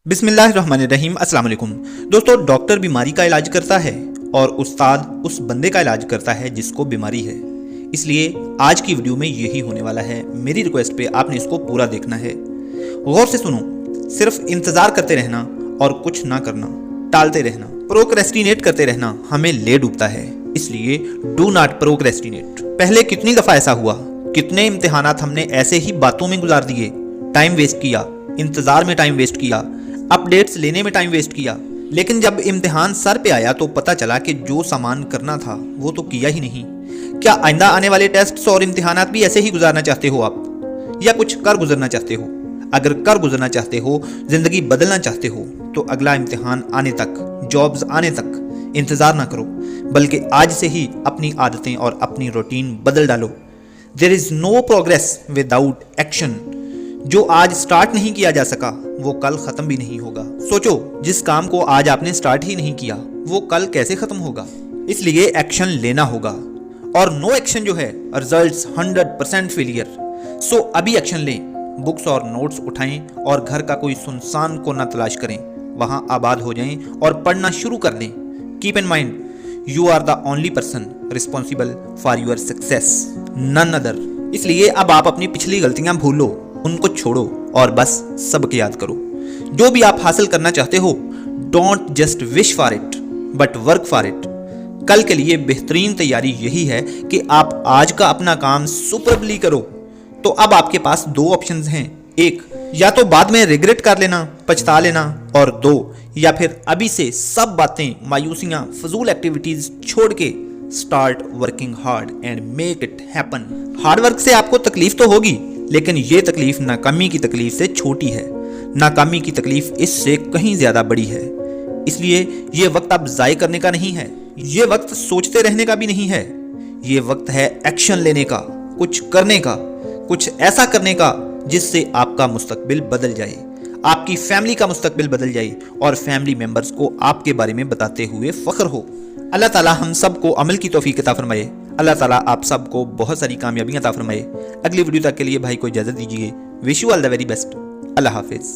बिस्मिल्लाहिर्रहमानिर्रहीम। अस्सलाम वालेकुम दोस्तों, डॉक्टर बीमारी का इलाज करता है और उस्ताद उस बंदे का इलाज करता है जिसको बीमारी है। इसलिए आज की वीडियो में यही होने वाला है। मेरी रिक्वेस्ट पे आपने इसको पूरा देखना है। गौर से सुनो। सिर्फ इंतजार करते रहना और कुछ ना करना, टालते रहना, प्रोक्रेस्टिनेट करते रहना हमें ले डूबता है। इसलिए डू नॉट प्रोक्रेस्टिनेट। पहले कितनी दफा ऐसा हुआ, कितने इम्तिहानात हमने ऐसे ही बातों में गुजार दिए, टाइम वेस्ट किया, इंतजार में टाइम वेस्ट किया, अपडेट्स लेने में टाइम वेस्ट किया, लेकिन जब इम्तिहान सर पे आया तो पता चला कि जो सामान करना था वो तो किया ही नहीं। क्या आइंदा आने वाले टेस्ट्स और इम्तिहानात भी ऐसे ही गुजारना चाहते हो आप, या कुछ कर गुजरना चाहते हो? अगर कर गुजरना चाहते हो, जिंदगी बदलना चाहते हो, तो अगला इम्तिहान आने तक, जॉब्स आने तक इंतजार ना करो, बल्कि आज से ही अपनी आदतें और अपनी रूटीन बदल डालो। There is no progress without action. जो आज स्टार्ट नहीं किया जा सका वो कल खत्म भी नहीं होगा। सोचो, जिस काम को आज आपने स्टार्ट ही नहीं किया वो कल कैसे खत्म होगा? इसलिए एक्शन लेना होगा, और नो एक्शन जो है रिजल्ट्स 100% फेलियर। सो अभी एक्शन लें, बुक्स और नोट्स उठाएं और घर का कोई सुनसान कोना तलाश करें, वहां आबाद हो जाएं और पढ़ना शुरू कर दें। Keep in mind, you are the only person responsible for your success, none other. इसलिए अब आप अपनी पिछली गलतियां भूलो, उनको छोड़ो और बस सबक याद करो। जो भी आप हासिल करना चाहते हो, don't just wish for it but work for it. कल के लिए बेहतरीन तैयारी यही है कि आप आज का अपना काम सुपरबली करो। तो अब आपके पास दो ऑप्शंस हैं। एक, या तो बाद में रिग्रेट कर लेना, पछता लेना, और दो, या फिर अभी से सब बातें, मायूसियां, फजूल एक्टिविटीज छोड़ के start working hard and make it happen. Hard work से आपको तकलीफ तो होगी, लेकिन ये तकलीफ नाकामी की तकलीफ से छोटी है। नाकामी की तकलीफ इससे कहीं ज्यादा बड़ी है। इसलिए ये वक्त अब जाय करने का नहीं है, ये वक्त सोचते रहने का भी नहीं है। ये वक्त है एक्शन लेने का, कुछ करने का, कुछ ऐसा करने का जिससे आपका मुस्तकबिल बदल जाए, आपकी फैमिली का मुस्तकबिल बदल जाए और फैमिली मेंबर्स को आपके बारे में बताते हुए फख्र हो। अल्लाह ताला हम सबको अमल की तौफीक अता फरमाए। अल्लाह ताला आप सबको बहुत सारी कामयाबियां अता फरमाए। अगली वीडियो तक के लिए भाई को इजाजत दीजिए। Wish you all the very best. Allah Hafiz.